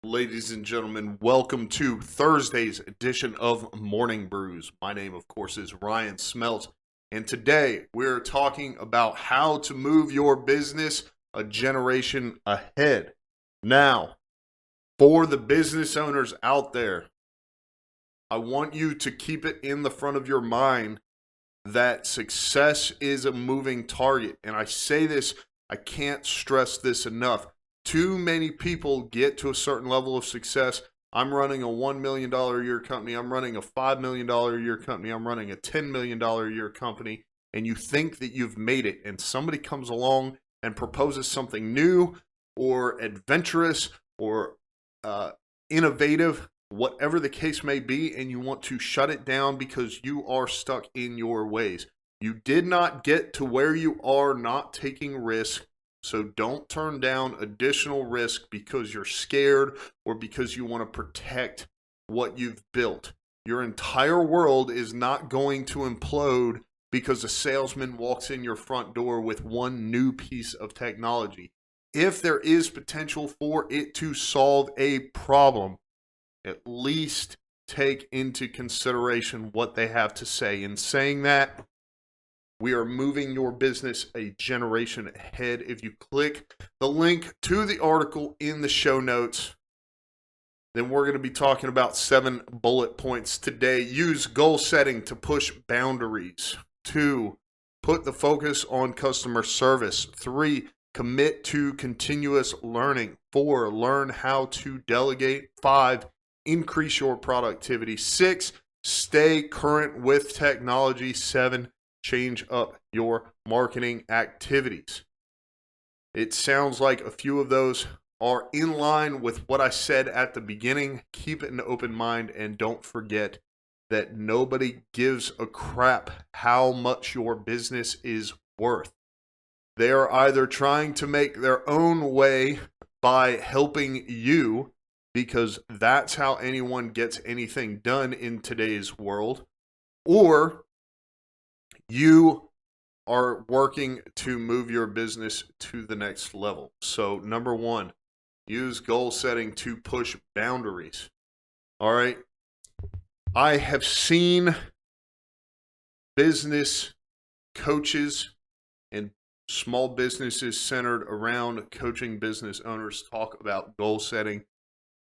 Ladies and gentlemen, welcome to Thursday's edition of Morning Brews. My name, of course, is Ryan Smelt, and today we're talking about how to move your business a generation ahead. Now, for the business owners out there, I want you to keep it in the front of your mind that success is a moving target. And I say this, I can't stress this enough. Too many people get to a certain level of success. I'm running a $1 million a year company. I'm running a $5 million a year company. I'm running a $10 million a year company. And you think that you've made it. And somebody comes along and proposes something new or adventurous or innovative, whatever the case may be, and you want to shut it down because you are stuck in your ways. You did not get to where you are not taking risk. So don't turn down additional risk because you're scared or because you want to protect what you've built. Your entire world is not going to implode because a salesman walks in your front door with one new piece of technology. If there is potential for it to solve a problem, at least take into consideration what they have to say. In saying that, we are moving your business a generation ahead. If you click the link to the article in the show notes, then we're going to be talking about 7 bullet points today. Use goal setting to push boundaries. 2, put the focus on customer service. 3, commit to continuous learning. 4, learn how to delegate. 5, increase your productivity. 6, stay current with technology. 7, change up your marketing activities. It sounds like a few of those are in line with what I said at the beginning. Keep it an open mind and don't forget that nobody gives a crap how much your business is worth. They are either trying to make their own way by helping you, because that's how anyone gets anything done in today's world, or you are working to move your business to the next level. So number 1, use goal setting to push boundaries. All right. I have seen business coaches and small businesses centered around coaching business owners talk about goal setting.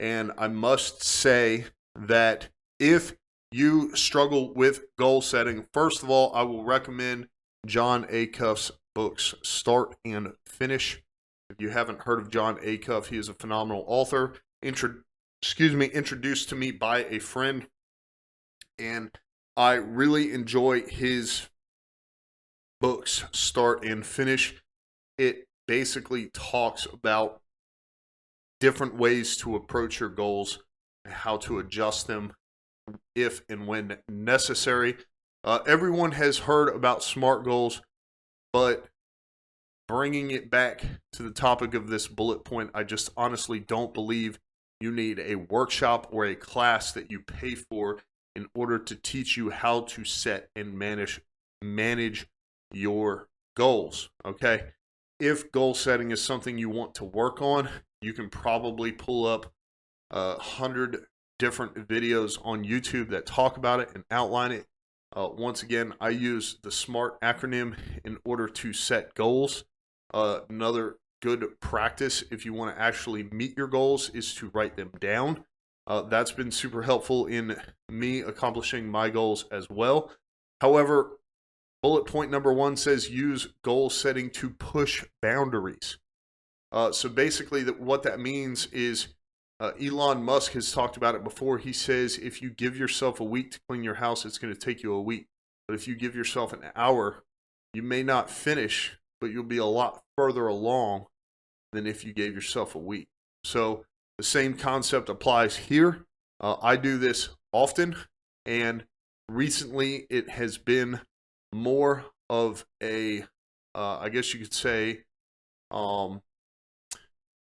And I must say that if you struggle with goal setting, first of all, I will recommend John Acuff's books, Start and Finish. If you haven't heard of John Acuff, he is a phenomenal author. Introduced to me by a friend, and I really enjoy his books, Start and Finish. It basically talks about different ways to approach your goals, how to adjust them if and when necessary. Everyone has heard about SMART goals, but bringing it back to the topic of this bullet point, I just honestly don't believe you need a workshop or a class that you pay for in order to teach you how to set and manage your goals. Okay? If goal setting is something you want to work on, you can probably pull up 100 different videos on YouTube that talk about it and outline it. Once again, I use the SMART acronym in order to set goals. Another good practice, if you want to actually meet your goals, is to write them down. That's been super helpful in me accomplishing my goals as well. However, bullet point number 1 says use goal setting to push boundaries. So basically, what that means is Elon Musk has talked about it before. He says if you give yourself a week to clean your house, it's going to take you a week. But if you give yourself an hour, you may not finish, but you'll be a lot further along than if you gave yourself a week. So the same concept applies here. I do this often, and recently it has been more of a, I guess you could say,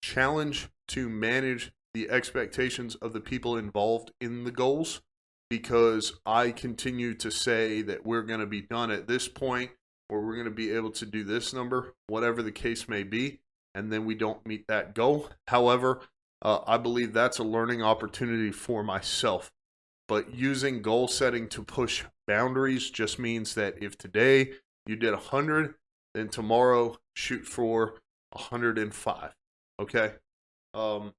challenge to manage the expectations of the people involved in the goals, because I continue to say that we're going to be done at this point, or we're going to be able to do this number, whatever the case may be, and then we don't meet that goal. However, I believe that's a learning opportunity for myself. But using goal setting to push boundaries just means that if today you did 100, then tomorrow shoot for 105. Okay. Um,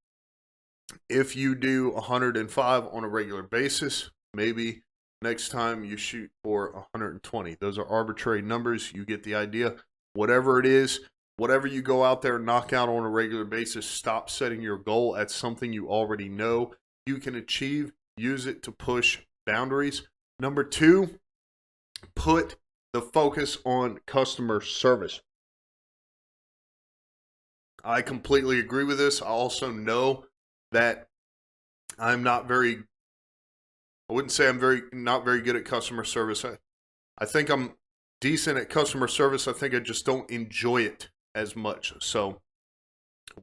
if you do 105 on a regular basis, maybe next time you shoot for 120. Those are arbitrary numbers. You get the idea. Whatever it is, whatever you go out there and knock out on a regular basis, stop setting your goal at something you already know you can achieve. Use it to push boundaries. Number two, put the focus on customer service. I completely agree with this. I also know that I'm not very, I wouldn't say I'm not very good at customer service. I think I'm decent at customer service. I think I just don't enjoy it as much. So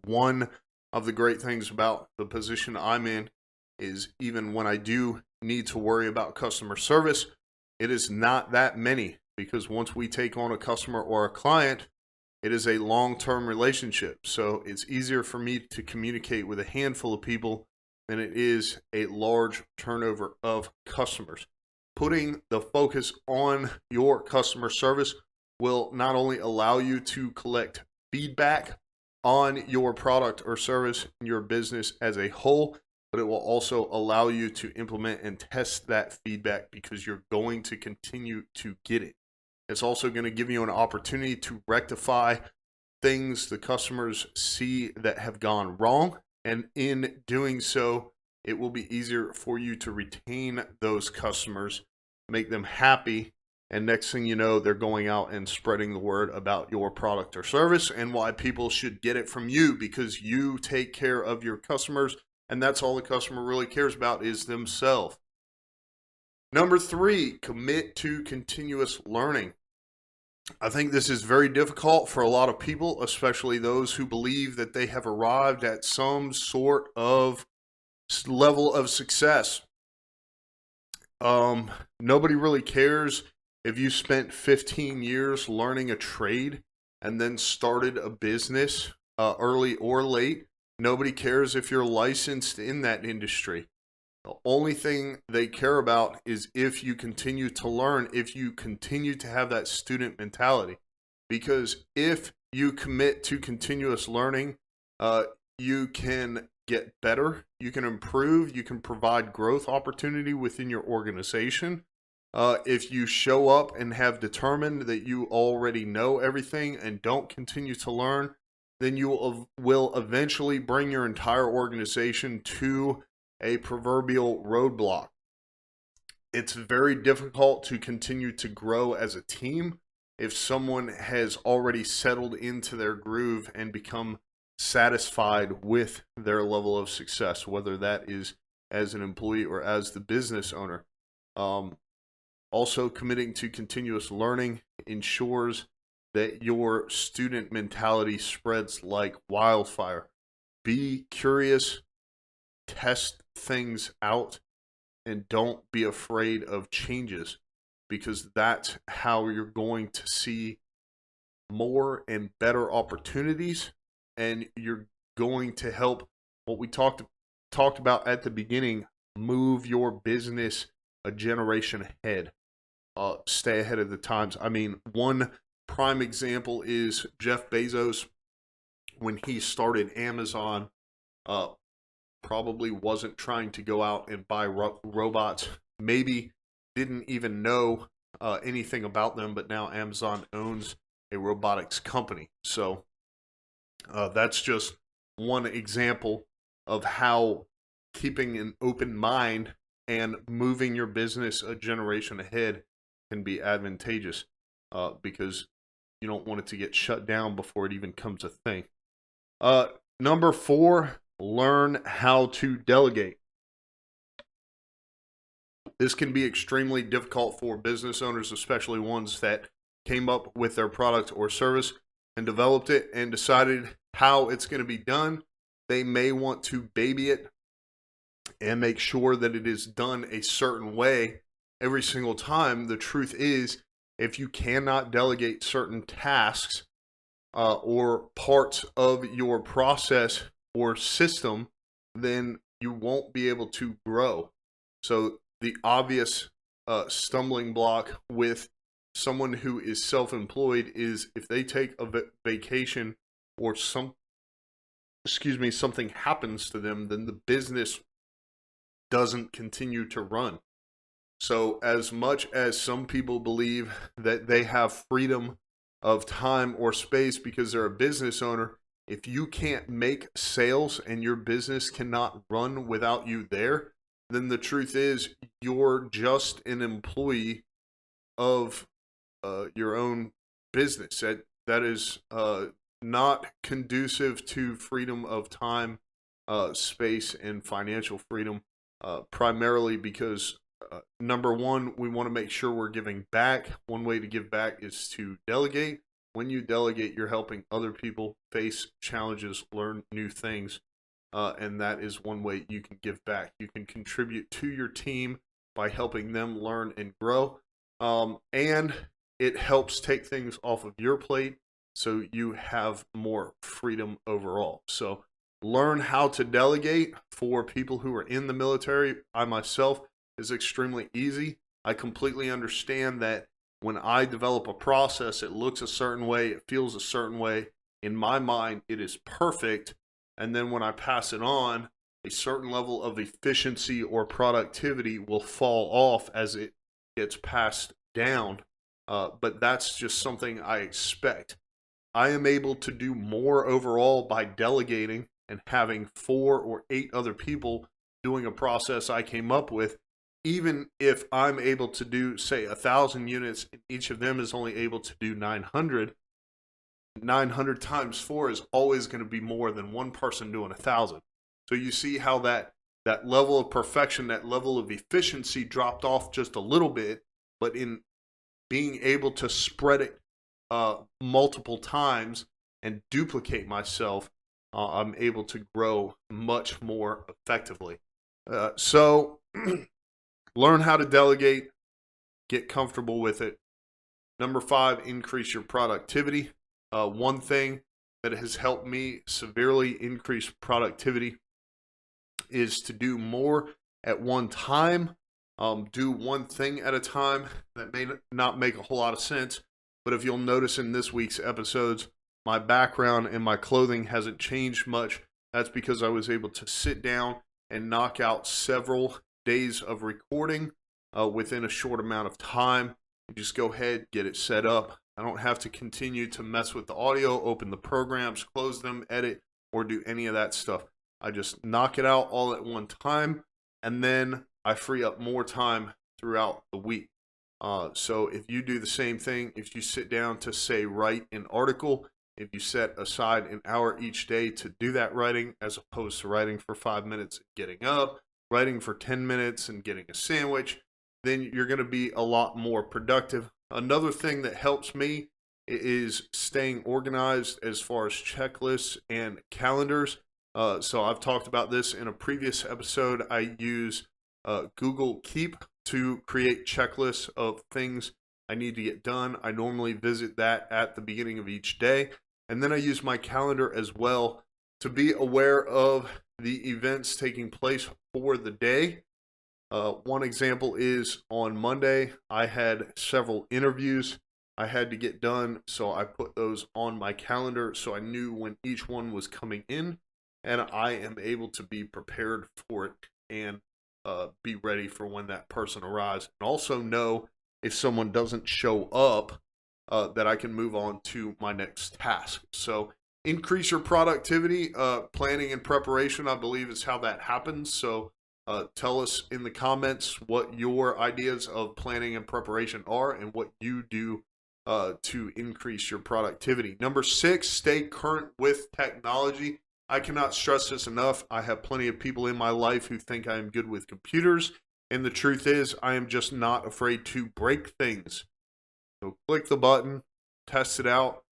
one of the great things about the position I'm in is even when I do need to worry about customer service, it is not that many, because once we take on a customer or a client, it is a long-term relationship. So it's easier for me to communicate with a handful of people than it is a large turnover of customers. Putting the focus on your customer service will not only allow you to collect feedback on your product or service in your business as a whole, but it will also allow you to implement and test that feedback because you're going to continue to get it. It's also going to give you an opportunity to rectify things the customers see that have gone wrong. And in doing so, it will be easier for you to retain those customers, make them happy. And next thing you know, they're going out and spreading the word about your product or service and why people should get it from you, because you take care of your customers. And that's all the customer really cares about is themselves. Number three, commit to continuous learning. I think this is very difficult for a lot of people, especially those who believe that they have arrived at some sort of level of success. Nobody really cares if you spent 15 years learning a trade and then started a business early or late. Nobody cares if you're licensed in that industry. The only thing they care about is if you continue to learn, if you continue to have that student mentality. Because if you commit to continuous learning, you can get better, you can improve, you can provide growth opportunity within your organization. If you show up and have determined that you already know everything and don't continue to learn, then you will eventually bring your entire organization to a proverbial roadblock. It's very difficult to continue to grow as a team if someone has already settled into their groove and become satisfied with their level of success, whether that is as an employee or as the business owner. Also, committing to continuous learning ensures that your student mentality spreads like wildfire. Be curious, test things out, and don't be afraid of changes, because that's how you're going to see more and better opportunities, and you're going to help what we talked about at the beginning, move your business a generation ahead. Stay ahead of the times. I mean, one prime example is Jeff Bezos. When he started Amazon, probably wasn't trying to go out and buy robots. Maybe didn't even know anything about them, but now Amazon owns a robotics company. So that's just one example of how keeping an open mind and moving your business a generation ahead can be advantageous, because you don't want it to get shut down before it even comes a thing. Number four, learn how to delegate. This can be extremely difficult for business owners, especially ones that came up with their product or service and developed it and decided how it's going to be done. They may want to baby it and make sure that it is done a certain way every single time. The truth is, if you cannot delegate certain tasks or parts of your process or system, then you won't be able to grow. So the obvious stumbling block with someone who is self-employed is if they take a vacation or something happens to them, then the business doesn't continue to run. So as much as some people believe that they have freedom of time or space because they're a business owner, if you can't make sales and your business cannot run without you there, then the truth is you're just an employee of your own business. That is not conducive to freedom of time, space, and financial freedom, primarily because number one, we want to make sure we're giving back. One way to give back is to delegate. When you delegate, you're helping other people face challenges, learn new things, and that is one way you can give back. You can contribute to your team by helping them learn and grow, and it helps take things off of your plate so you have more freedom overall. So learn how to delegate. For people who are in the military, I myself, is extremely easy. I completely understand that when I develop a process, it looks a certain way, it feels a certain way. In my mind, it is perfect. And then when I pass it on, a certain level of efficiency or productivity will fall off as it gets passed down. But that's just something I expect. I am able to do more overall by delegating and having 4 or 8 other people doing a process I came up with. Even if I'm able to do, say, 1,000 units, and each of them is only able to do 900, 900 times 4 is always going to be more than one person doing 1,000. So you see how that level of perfection, that level of efficiency dropped off just a little bit, but in being able to spread it multiple times and duplicate myself, I'm able to grow much more effectively. So learn how to delegate, get comfortable with it. Number 5, increase your productivity. One thing that has helped me severely increase productivity is to do more at one time. Do one thing at a time. That may not make a whole lot of sense, but if you'll notice in this week's episodes, my background and my clothing hasn't changed much. That's because I was able to sit down and knock out several days of recording within a short amount of time. You just go ahead, get it set up. I don't have to continue to mess with the audio, open the programs, close them, edit, or do any of that stuff. I just knock it out all at one time, and then I free up more time throughout the week. So if you do the same thing, if you sit down to, say, write an article, if you set aside an hour each day to do that writing, as opposed to writing for 5 minutes and getting up, writing for 10 minutes and getting a sandwich, then you're going to be a lot more productive. Another thing that helps me is staying organized as far as checklists and calendars. So I've talked about this in a previous episode. I use Google Keep to create checklists of things I need to get done. I normally visit that at the beginning of each day. And then I use my calendar as well to be aware of the events taking place for the day. One example is on Monday, I had several interviews I had to get done, so I put those on my calendar so I knew when each one was coming in, and I am able to be prepared for it and be ready for when that person arrives, and also know if someone doesn't show up that I can move on to my next task. So increase your productivity. Planning and preparation, I believe, is how that happens. So tell us in the comments what your ideas of planning and preparation are and what you do to increase your productivity. Number 6, stay current with technology. I cannot stress this enough. I have plenty of people in my life who think I am good with computers, and the truth is I am just not afraid to break things. So click the button, test it out.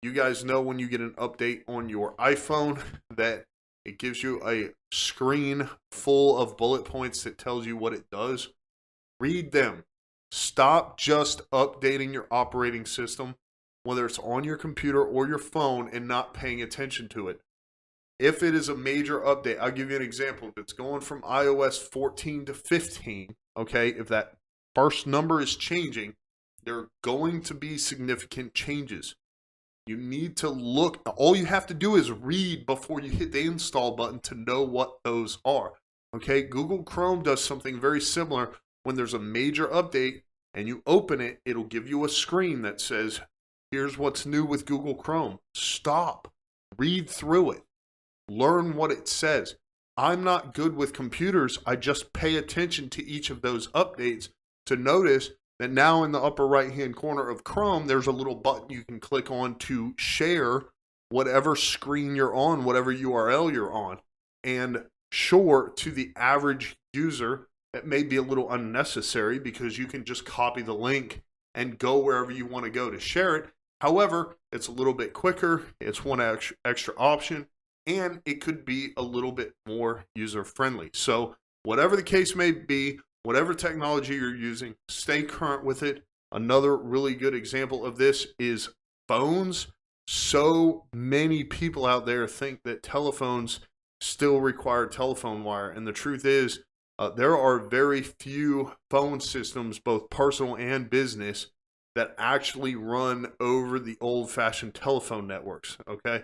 You guys know when you get an update on your iPhone that it gives you a screen full of bullet points that tells you what it does. Read them. Stop just updating your operating system, whether it's on your computer or your phone, and not paying attention to it. if it is a major update, I'll give you an example. If it's going from iOS 14 to 15, okay, if that first number is changing, there are going to be significant changes. You need to look. All you have to do is read before you hit the install button to know what those are. Okay, Google Chrome does something very similar. When there's a major update and you open it, it'll give you a screen that says, here's what's new with Google Chrome. Stop, read through it, learn what it says. I'm not good with computers. I just pay attention to each of those updates to notice that now in the upper right-hand corner of Chrome, there's a little button you can click on to share whatever screen you're on, whatever URL you're on. And sure, to the average user, it may be a little unnecessary because you can just copy the link and go wherever you want to go to share it. However, it's a little bit quicker, it's one extra option, and it could be a little bit more user-friendly. So whatever the case may be, whatever technology you're using, stay current with it. Another really good example of this is phones. So many people out there think that telephones still require telephone wire, and the truth is, there are very few phone systems, both personal and business, that actually run over the old-fashioned telephone networks, okay?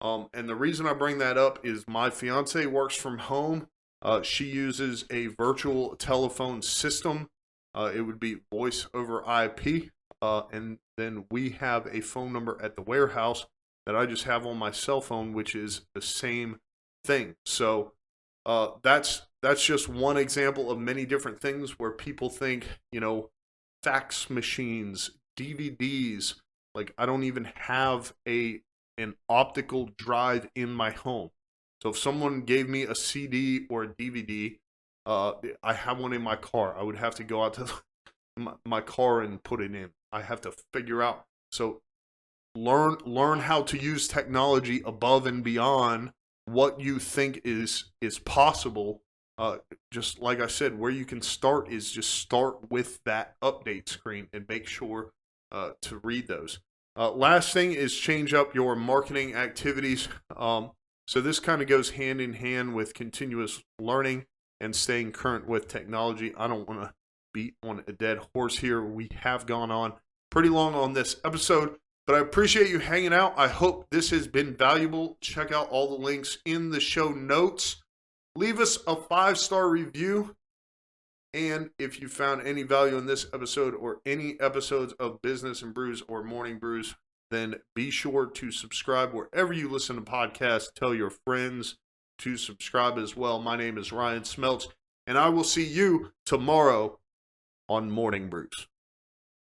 And the reason I bring that up is my fiance works from home. She uses a virtual telephone system. It would be voice over IP. And then we have a phone number at the warehouse that I just have on my cell phone, which is the same thing. So that's just one example of many different things where people think, fax machines, DVDs, like I don't even have an optical drive in my home. So if someone gave me a CD or a DVD, I have one in my car. I would have to go out to my car and put it in. I have to figure out. So learn how to use technology above and beyond what you think is possible. Just like I said, where you can start is just start with that update screen and make sure to read those. Last thing is change up your marketing activities. So this kind of goes hand in hand with continuous learning and staying current with technology. I don't want to beat on a dead horse here. We have gone on pretty long on this episode, but I appreciate you hanging out. I hope this has been valuable. Check out all the links in the show notes. Leave us a 5-star review. And if you found any value in this episode or any episodes of Business and Brews or Morning Brews, then be sure to subscribe wherever you listen to podcasts. Tell your friends to subscribe as well. My name is Ryan Smeltz, and I will see you tomorrow on Morning Brews.